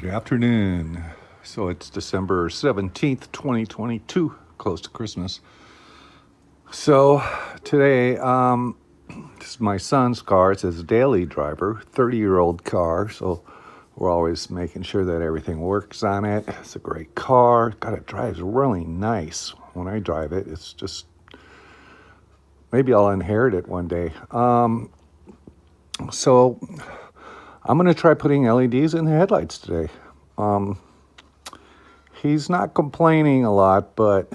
Good afternoon. So it's December 17th, 2022, close to Christmas. So today, this is my son's car. It's his daily driver, 30-year-old car. So we're always making sure that everything works on it. It's a great car. God, it drives really nice. When I drive it, it's just, maybe I'll inherit it one day. So I'm going to try putting LEDs in the headlights today. He's not complaining a lot, but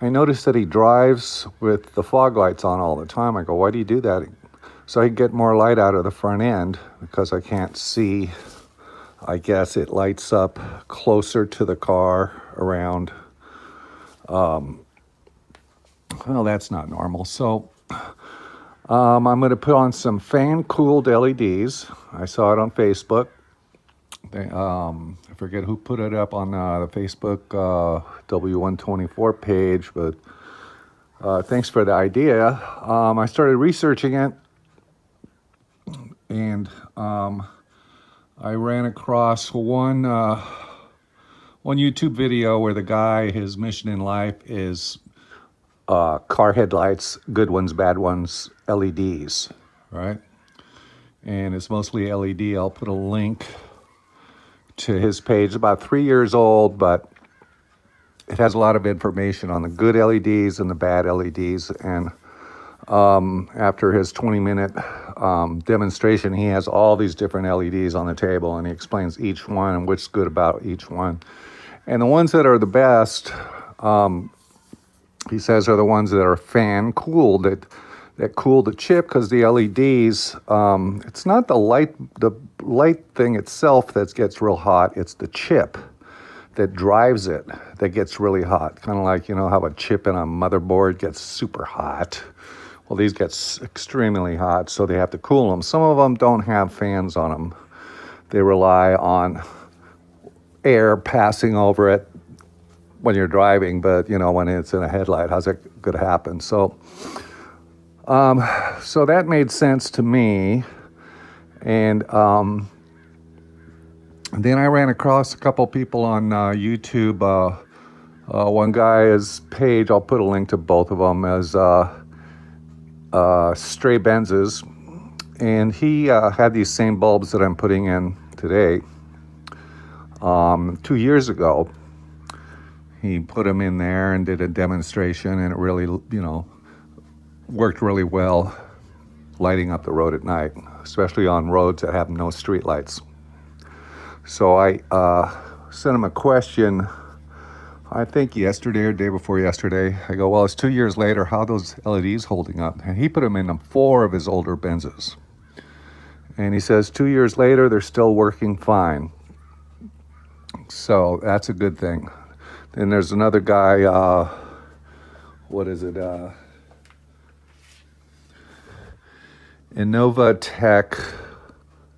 I noticed that he drives with the fog lights on all the time. I go, why do you do that? So I get more light out of the front end because I can't see. I guess it lights up closer to the car around. Well, that's not normal. So I'm going to put on some fan-cooled LEDs. I saw it on Facebook. I forget who put it up on the Facebook W124 page, but thanks for the idea. I started researching it, and I ran across one YouTube video where the guy, his mission in life is car headlights, good ones, bad ones, LEDs, right? And it's mostly LED. I'll put a link to his page. About 3 years old, but it has a lot of information on the good LEDs and the bad LEDs. And after his 20-minute demonstration, he has all these different LEDs on the table, and he explains each one and what's good about each one. And the ones that are the best, he says, are the ones that are fan cooled, that cool the chip, because the LEDs, it's not the light thing itself that gets real hot, it's the chip that drives it that gets really hot. Kind of like, how a chip in a motherboard gets super hot. Well, these get extremely hot, so they have to cool them. Some of them don't have fans on them. They rely on air passing over it when you're driving, but when it's in a headlight, how's that going to happen? So that made sense to me. And then I ran across a couple people on YouTube. One guy's page, I'll put a link to both of them, as Stray Benzes. And he had these same bulbs that I'm putting in today. 2 years ago, he put them in there and did a demonstration, and it really, worked really well lighting up the road at night, especially on roads that have no street lights. So I sent him a question, I think yesterday or day before yesterday. I go, well, it's 2 years later, how are those LEDs holding up? And he put them in 4 of his older Benzes. And he says 2 years later, they're still working fine. So that's a good thing. Then there's another guy, what is it? Innova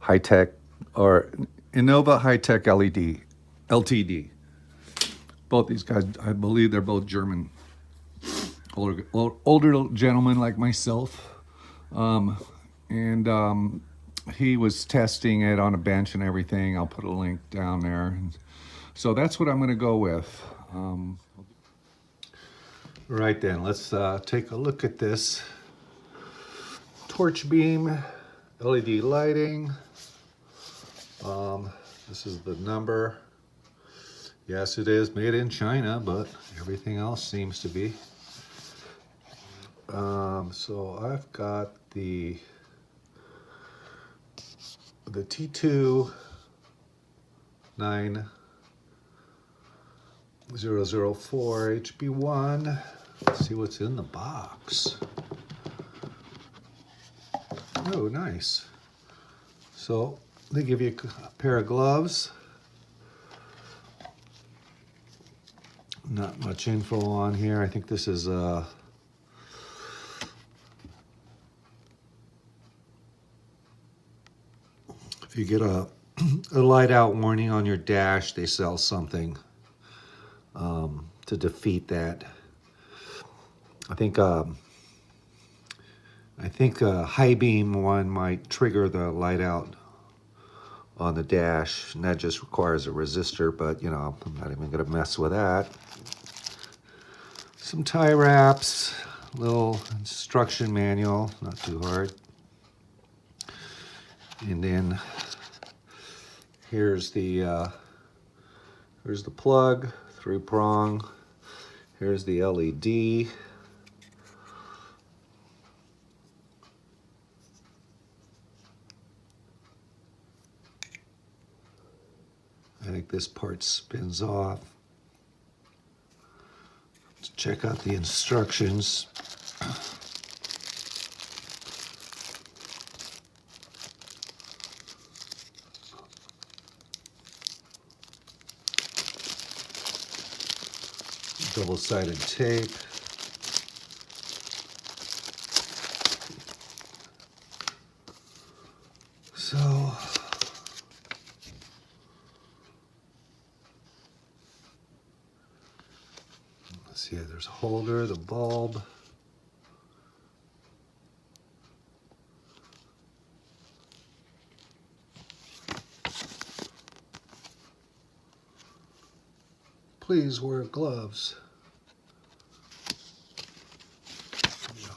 High Tech LED, LTD. Both these guys, I believe they're both German, older gentlemen like myself. And he was testing it on a bench and everything. I'll put a link down there. So that's what I'm going to go with. Right then, let's take a look at this. Torch beam, LED lighting. This is the number. Yes, it is made in China, but everything else seems to be. So I've got the T2 9004 HB1. Let's see what's in the box. Oh, nice. So they give you a pair of gloves. Not much info on here. I think this is if you get a light out warning on your dash, they sell something to defeat that. I think a high beam one might trigger the light out on the dash, and that just requires a resistor, but you know, I'm not even gonna mess with that. Some tie wraps, little instruction manual, not too hard. And then here's the plug, 3-prong. Here's the LED. I think this part spins off. Let's check out the instructions. Double-sided tape. So let's see, there's a holder, the bulb. Please wear gloves.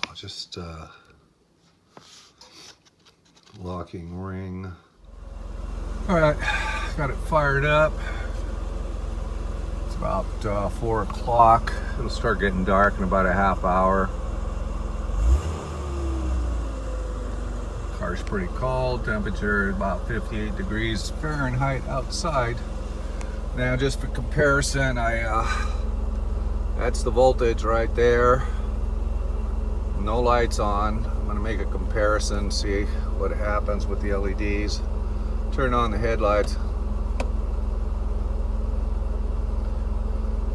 I'll just locking ring. All right, got it fired up. It's about 4 o'clock. It'll start getting dark in about a half hour. Car's pretty cold. Temperature about 58 degrees Fahrenheit outside. Now, just for comparison, that's the voltage right there. No lights on. I'm gonna make a comparison, see what happens with the LEDs. Turn on the headlights.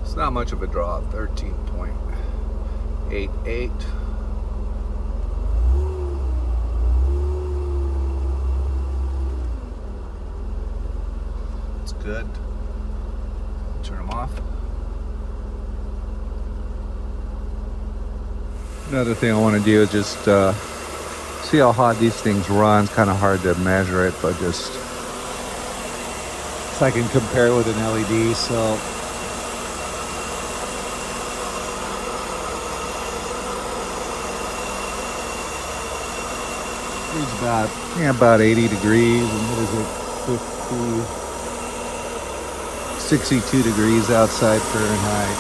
It's not much of a drop, 13.88. It's good. Turn them off. Another thing I want to do is just see how hot these things run. It's kind of hard to measure it, but just so I can compare it with an LED. So it's about 80 degrees. And what is it? 62 degrees outside Fahrenheit.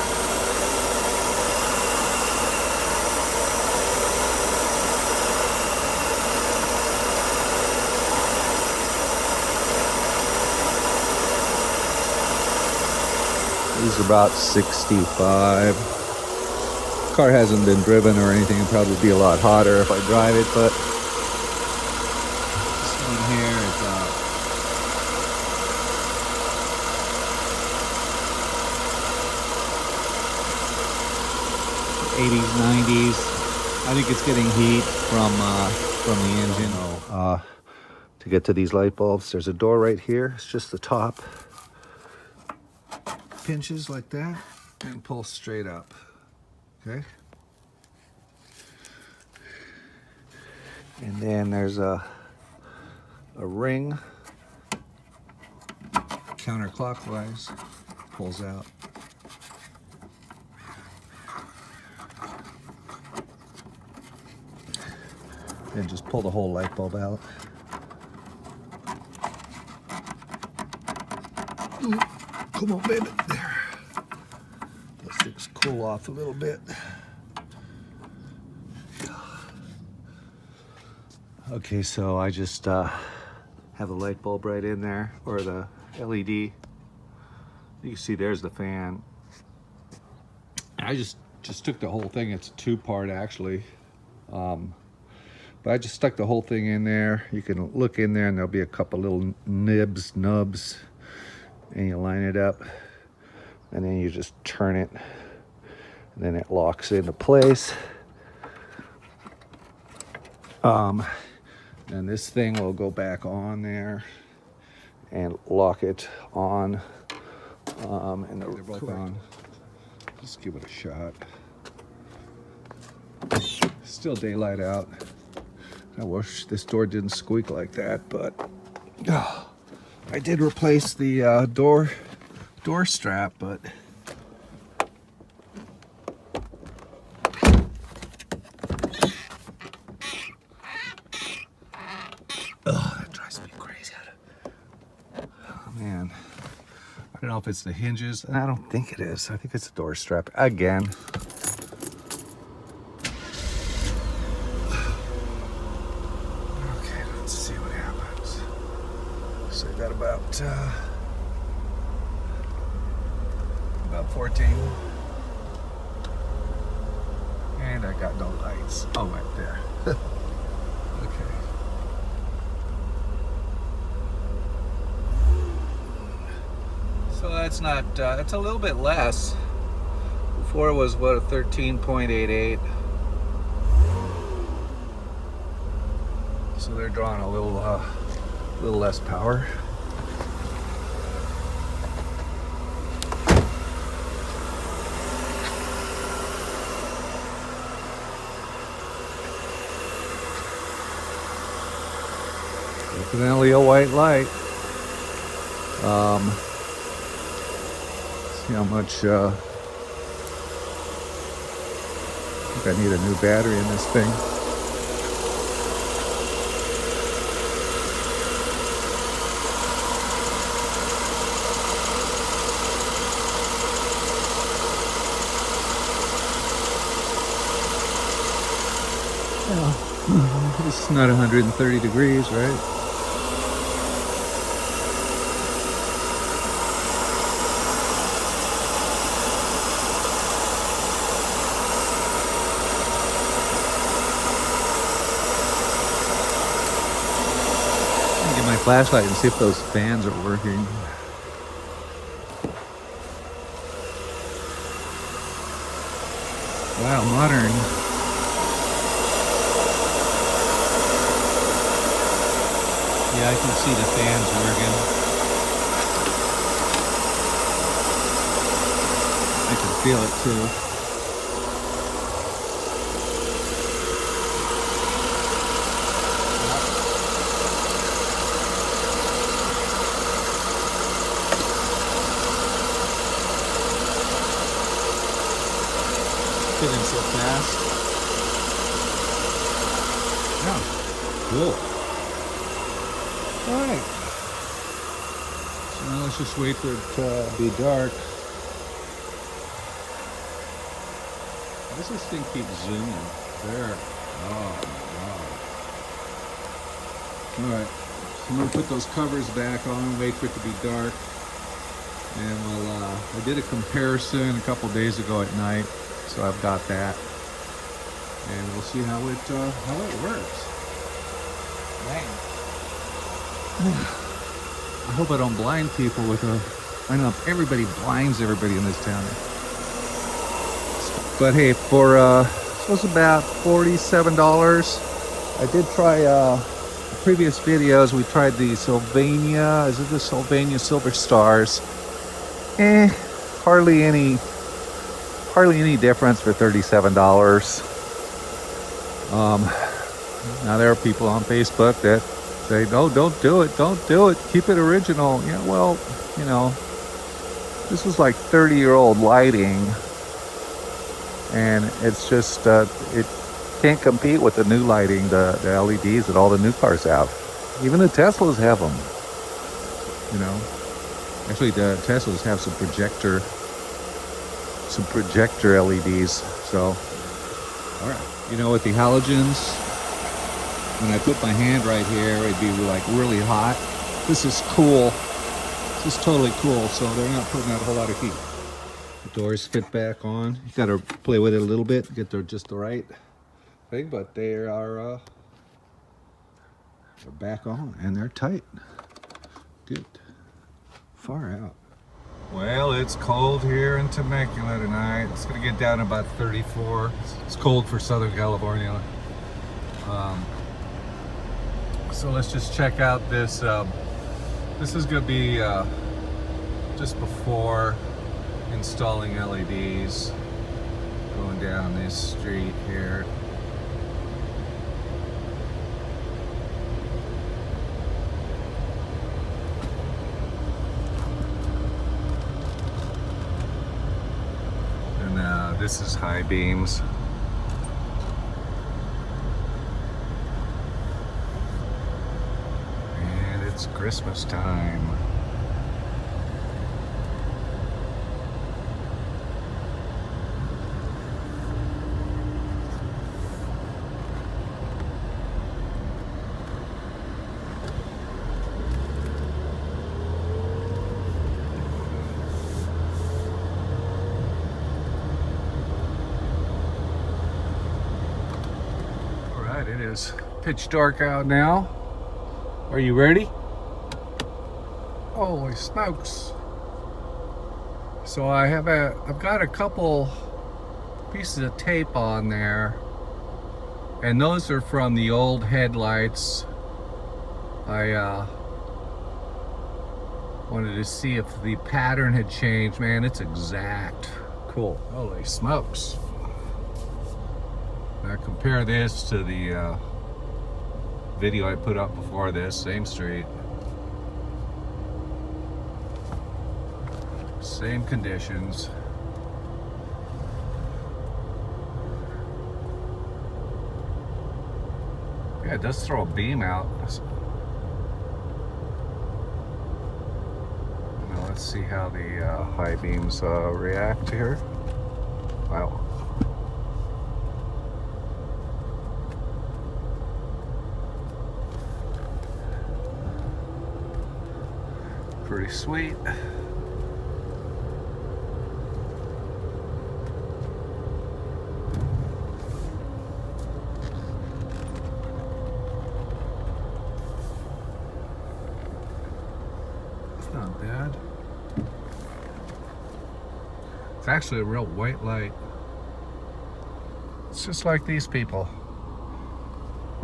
These are about 65. Car hasn't been driven or anything. It'll probably be a lot hotter if I drive it, but this one here is 80s, 90s. I think it's getting heat from the engine. To get to these light bulbs, there's a door right here. It's just the top. Pinches like that and pull straight up. Okay. And then there's a ring counterclockwise, pulls out. And just pull the whole light bulb out. Come on, baby. There. Let things cool off a little bit. Okay, so I just have the light bulb right in there, or the LED. You can see there's the fan. I just took the whole thing. It's a 2-part actually. But I just stuck the whole thing in there. You can look in there and there'll be a couple little nubs, and you line it up, and then you just turn it, and then it locks into place. And this thing will go back on there and lock it on, and they're both on. Just give it a shot. Still daylight out. I wish this door didn't squeak like that, but I did replace the door strap, but that drives me crazy. Oh man, I don't know if it's the hinges. I don't think it is. I think it's the door strap again. Okay, let's see what happens. So I got about 14. And I got no lights. Oh, right there. Okay. So that's not, it's a little bit less. Before it was, what, a 13.88. So they're drawing a little less power. Definitely a white light. See how much, I think I need a new battery in this thing. Yeah, it's not 130 degrees, right? Get my flashlight and see if those fans are working. Wow, modern. Yeah, I can see the fans working. I can feel it too. Spinning so fast. Yeah, cool. All right. So now let's just wait for it to be dark. Why does this thing keep zooming? There. Oh my God. All right. So I'm gonna put those covers back on, wait for it to be dark. And we'll, I did a comparison a couple days ago at night, so I've got that. And we'll see how it works. Dang. I hope I don't blind people with I know everybody blinds everybody in this town. But hey, for this was about $47. I did try previous videos. We tried the Sylvania. Is it the Sylvania Silver Stars? Hardly any difference for $37. Now there are people on Facebook that say, no, don't do it, keep it original. Yeah, well, you know, this is like 30-year-old lighting, and it's just it can't compete with the new lighting, the LEDs that all the new cars have. Even the Teslas have them, you know. Actually, the Teslas have some projector LEDs. So, all right, you know, with the halogens, when I put my hand right here, it'd be like really hot. This is cool. This is totally cool. So they're not putting out a whole lot of heat. The doors fit back on. You got to play with it a little bit, get just the right thing, but they are they're back on and they're tight. Good. Far out. Well, it's cold here in Temecula tonight. It's gonna get down to about 34. It's cold for Southern California. So let's just check out this. This is gonna be just before installing LEDs. Going down this street here. This is high beams. And it's Christmas time. It is pitch dark out now. Are you ready? Holy smokes. So I've got a couple pieces of tape on there, and those are from the old headlights. I wanted to see if the pattern had changed. Man, it's exact. Cool. Holy smokes. Now compare this to the video I put up before this, same street. Same conditions. Yeah, it does throw a beam out. Now let's see how the high beams react here. Wow. Pretty sweet. It's not bad. It's actually a real white light. It's just like these people.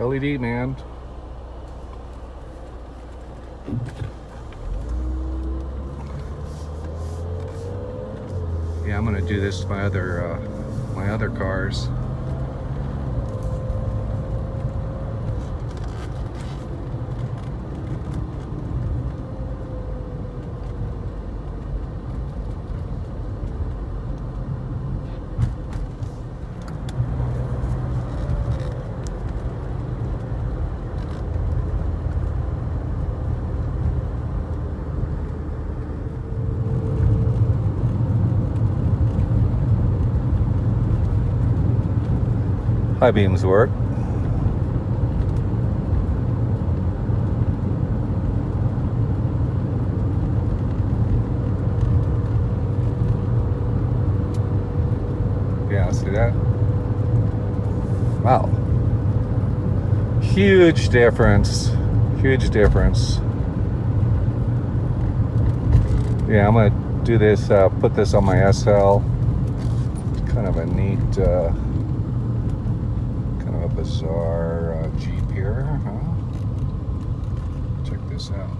LED, man. Yeah, I'm gonna do this to my other cars. High beams work. Yeah, see that? Wow. Huge difference. Huge difference. Yeah, I'm gonna do this, put this on my SL. It's kind of a neat, bizarre Jeep here, huh? Check this out.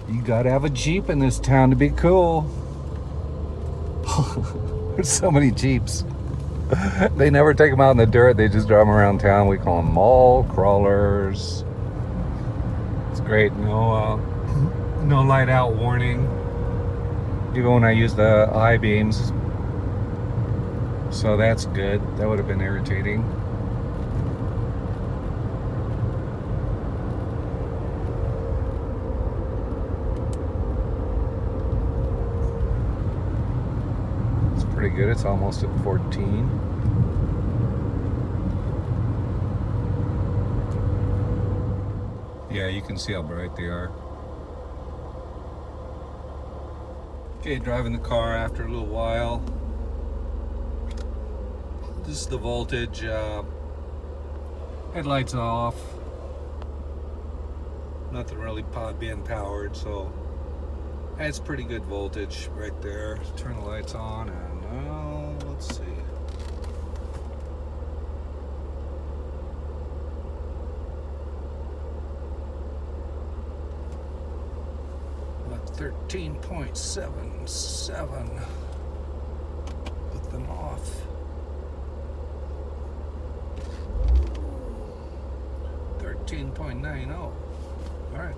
You gotta have a Jeep in this town to be cool. There's so many Jeeps. They never take them out in the dirt, they just drive them around town. We call them mall crawlers. It's great. No light out warning. Even when I use the high beams. So that's good. That would have been irritating. It's pretty good. It's almost at 14. Yeah, you can see how bright they are. Okay, driving the car after a little while. This is the voltage. Headlights off. Nothing really being powered, so that's pretty good voltage right there. Turn the lights on and let's see. About 13.77. Put them off. 13.90. All right.